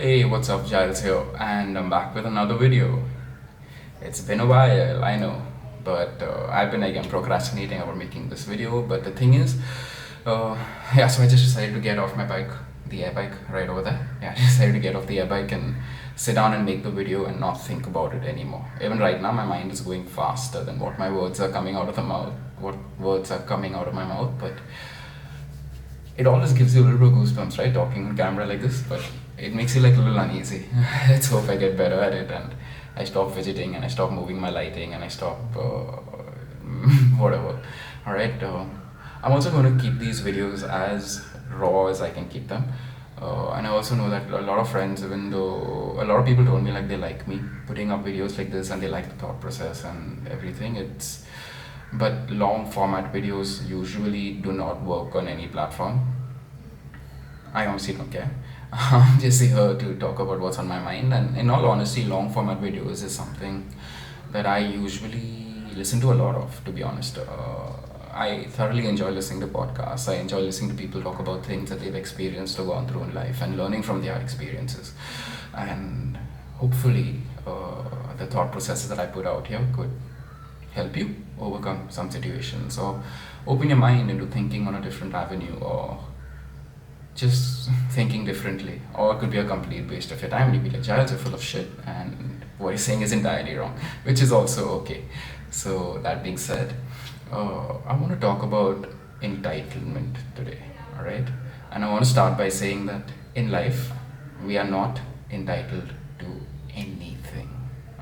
Hey, what's up, Giles here, and I'm back with another video. It's been a while, I know, but I've been again procrastinating about making this video. But the thing is, uh, yeah, so I just decided to get off my bike, the air bike right over there. Yeah, I decided to get off the air bike and sit down and make the video and not think about it anymore. Even right now, my mind is going faster than what my words are coming out of the mouth, what words are coming out of my mouth, but it always gives you a little bit of goosebumps, right? Talking on camera like this, but it makes you like a little uneasy. Let's hope I get better at it and I stop fidgeting and I stop moving my lighting and I stop whatever. All right. I'm also going to keep these videos as raw as I can keep them. And I also know that a lot of friends, even though a lot of people told me like they like me putting up videos like this and they like the thought process and everything, but long format videos usually do not work on any platform. I honestly don't care. I'm just here to talk about what's on my mind, and in all honesty, long format videos is something that I usually listen to a lot of, to be honest. I thoroughly enjoy listening to podcasts. I enjoy listening to people talk about things that they've experienced or gone through in life and learning from their experiences. And hopefully, the thought processes that I put out here could help you overcome some situations or open your mind into thinking on a different avenue or just thinking differently, or it could be a complete waste of your time and you'd be like, Giles, you're full of shit and what he's saying is entirely wrong, which is also okay. So that being said, I want to talk about entitlement today. All right, and I want to start by saying that in life we are not entitled to anything.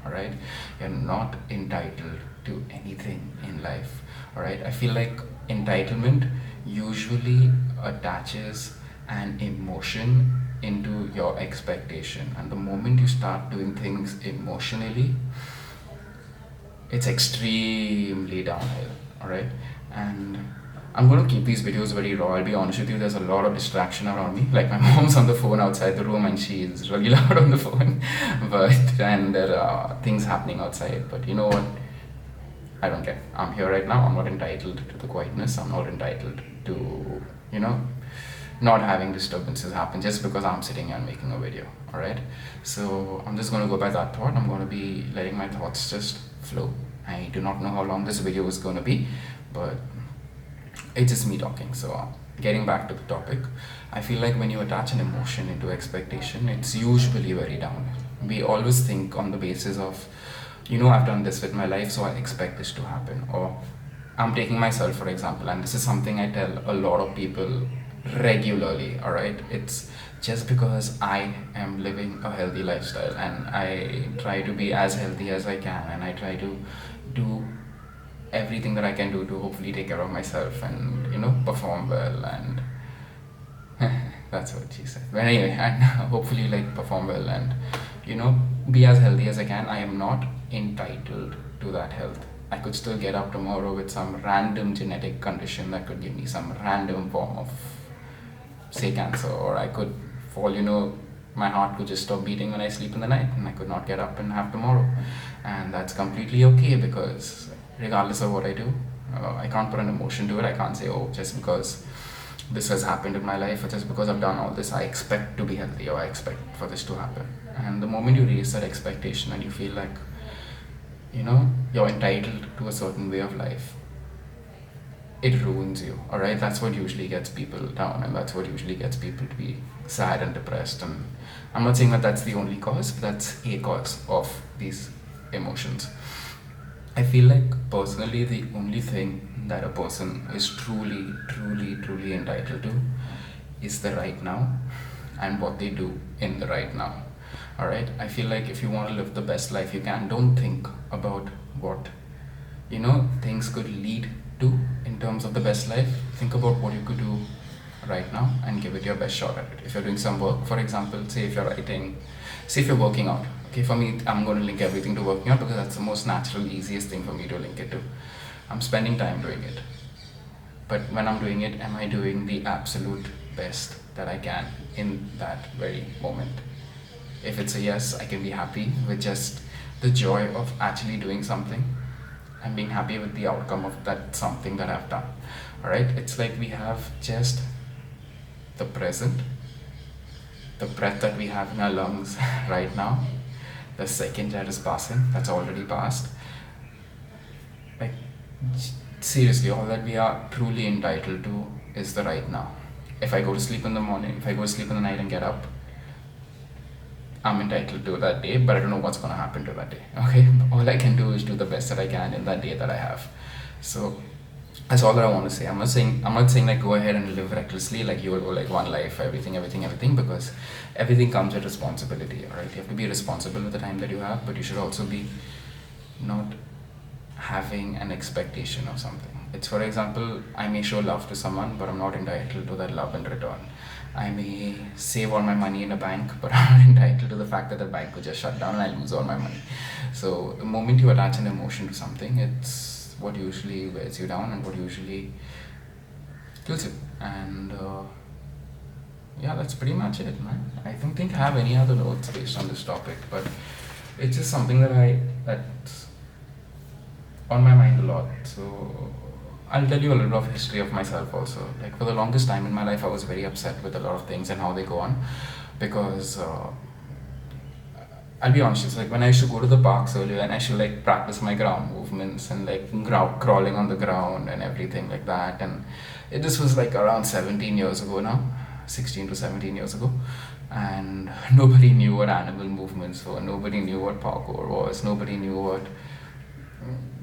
All right, you're not entitled to anything in life. All right, I feel like entitlement usually attaches an emotion into your expectation, and the moment you start doing things emotionally, it's extremely downhill. All right, and I'm going to keep these videos very raw. I'll be honest with you, there's a lot of distraction around me, like my mom's on the phone outside the room and she is really loud on the phone. And there are things happening outside, but you know what, I don't care. I'm here right now. I'm not entitled to the quietness. I'm not entitled to, you know, not having disturbances happen just because I'm sitting here and making a video. All right. So I'm just going to go by that thought. I'm going to be letting my thoughts just flow. I do not know how long this video is going to be, but it's just me talking. So getting back to the topic, I feel like when you attach an emotion into expectation, it's usually very down. We always think on the basis of, you know, I've done this with my life, so I expect this to happen. Or I'm taking myself for example, and this is something I tell a lot of people regularly. All right, it's just because I am living a healthy lifestyle and I try to be as healthy as I can, and I try to do everything that I can do to hopefully take care of myself and, you know, perform well, and that's what she said. But anyway, and hopefully like perform well and, you know, be as healthy as I can. I am not entitled to that health. I could still get up tomorrow with some random genetic condition that could give me some random form of, say, cancer, or I could fall, you know, my heart could just stop beating when I sleep in the night and I could not get up and have tomorrow. And that's completely okay, because regardless of what I do, I can't put an emotion to it. I can't say, oh, just because this has happened in my life or just because I've done all this, I expect to be healthy or I expect for this to happen. And the moment you raise that expectation and you feel like, you know, you're entitled to a certain way of life, it ruins you. All right, that's what usually gets people down, and that's what usually gets people to be sad and depressed. And I'm not saying that that's the only cause, but that's a cause of these emotions. I feel like personally the only thing that a person is truly entitled to is the right now and what they do in the right now. All right, I feel like if you want to live the best life you can, don't think about what, you know, things could lead to in terms of the best life. Think about what you could do right now and give it your best shot at it. If you're doing some work, for example, say if you're writing, say if you're working out. Okay, for me, I'm going to link everything to working out because that's the most natural, easiest thing for me to link it to. I'm spending time doing it. But when I'm doing it, am I doing the absolute best that I can in that very moment? If it's a yes, I can be happy with just the joy of actually doing something and being happy with the outcome of that something that I've done. All right, it's like we have just the present, the breath that we have in our lungs right now, the second that is passing, that's already passed. Like, seriously, all that we are truly entitled to is the right now. If I go to sleep in the morning, if I go to sleep in the night and get up, I'm entitled to that day, but I don't know what's going to happen to that day. Okay, all I can do is do the best that I can in that day that I have. So that's all that I want to say. I'm not saying like go ahead and live recklessly, like you will go like one life, everything, because everything comes with responsibility. All right, you have to be responsible with the time that you have, but you should also be not having an expectation of something. It's, for example, I may show love to someone, but I'm not entitled to that love in return. I may save all my money in a bank, but I'm not entitled to the fact that the bank could just shut down and I lose all my money. So the moment you attach an emotion to something, it's what usually wears you down and what usually kills you. And yeah, that's pretty much it, man. I don't think I have any other notes based on this topic, but it's just something that's on my mind a lot. So I'll tell you a little of history of myself also. Like, for the longest time in my life, I was very upset with a lot of things and how they go on, because I'll be honest, it's like when I used to go to the parks earlier and I should like practice my ground movements and like crawling on the ground and everything like that. And this was like around 17 years ago now, 16 to 17 years ago. And nobody knew what animal movements were, nobody knew what parkour was,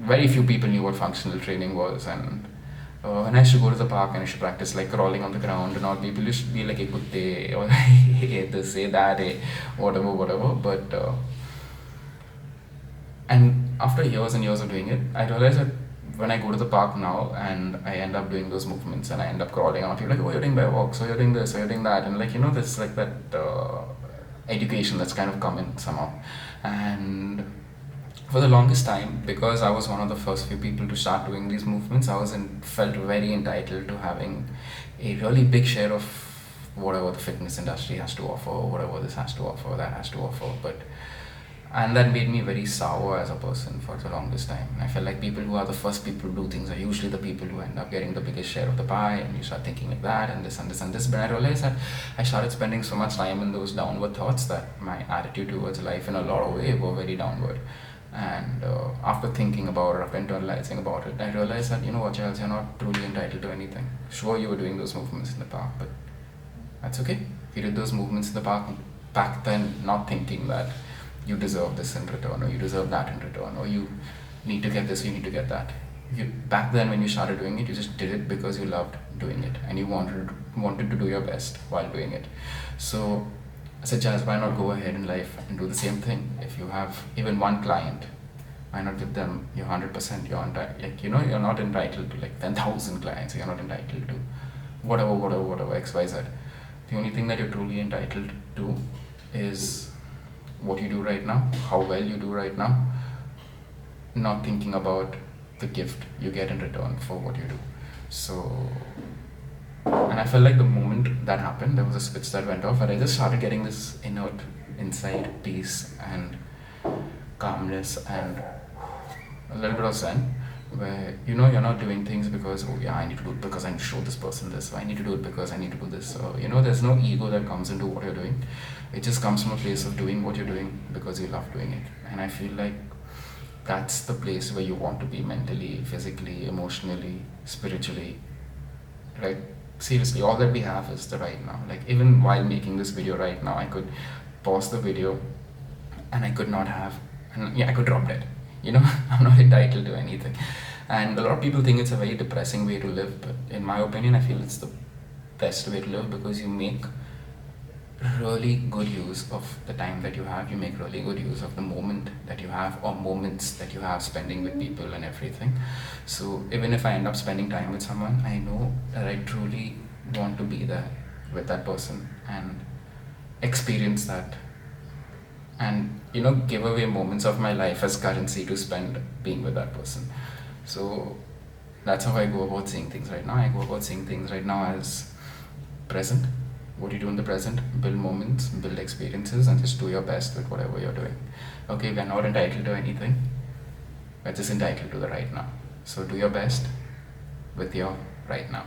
very few people knew what functional training was. And when I should go to the park and I should practice like crawling on the ground and all, people used to be like, "Hey, kutte," or "Hey, this, say that, hey," whatever. But and after years and years of doing it, I realized that when I go to the park now and I end up doing those movements and I end up crawling out, people are like, "Oh, you're doing bear walks, so you're doing this, or you're doing that," and like, there's like that education that's kind of come in somehow. And for the longest time, because I was one of the first few people to start doing these movements, felt very entitled to having a really big share of whatever the fitness industry has to offer, whatever this has to offer, that has to offer. And that made me very sour as a person for the longest time. And I felt like people who are the first people to do things are usually the people who end up getting the biggest share of the pie, and you start thinking like that and this and this and this. But I realized that I started spending so much time in those downward thoughts that my attitude towards life in a lot of ways were very downward. And after thinking about it, after internalizing about it, I realized that, you know what, Giles, you're not truly entitled to anything. Sure, you were doing those movements in the park, but that's okay. You did those movements in the park back then, not thinking that you deserve this in return, or you deserve that in return, or you need to get this, you need to get that. Back then, when you started doing it, you just did it because you loved doing it and you wanted to do your best while doing it. So such as, why not go ahead in life and do the same thing? If you have even one client, why not give them your 100%? You're not entitled to like 10,000 clients. You're not entitled to whatever XYZ. The only thing that you're truly entitled to is what you do right now, how well you do right now, not thinking about the gift you get in return for what you do. So, and I felt like the moment that happened, there was a switch that went off, and I just started getting this inert inside peace and calmness and a little bit of zen, where you're not doing things because, oh yeah, I need to do it because I need to show this person this, or I need to do it because I need to do this. So there's no ego that comes into what you're doing. It just comes from a place of doing what you're doing because you love doing it. And I feel like that's the place where you want to be mentally, physically, emotionally, spiritually, right? Seriously, all that we have is the right now. Like, even while making this video right now, I could pause the video and I could I could drop dead. I'm not entitled to anything. And a lot of people think it's a very depressing way to live, but in my opinion, I feel it's the best way to live, because you make really good use of the time that you have. You make really good use of the moment that you have, or moments that you have spending with people and everything. So even if I end up spending time with someone, I know that I truly want to be there with that person and experience that, and give away moments of my life as currency to spend being with that person. So that's how I go about seeing things right now. I go about seeing things right now as present. What you do in the present, build moments, build experiences, and just do your best with whatever you're doing. Okay, we're not entitled to anything, we're just entitled to the right now. So do your best with your right now.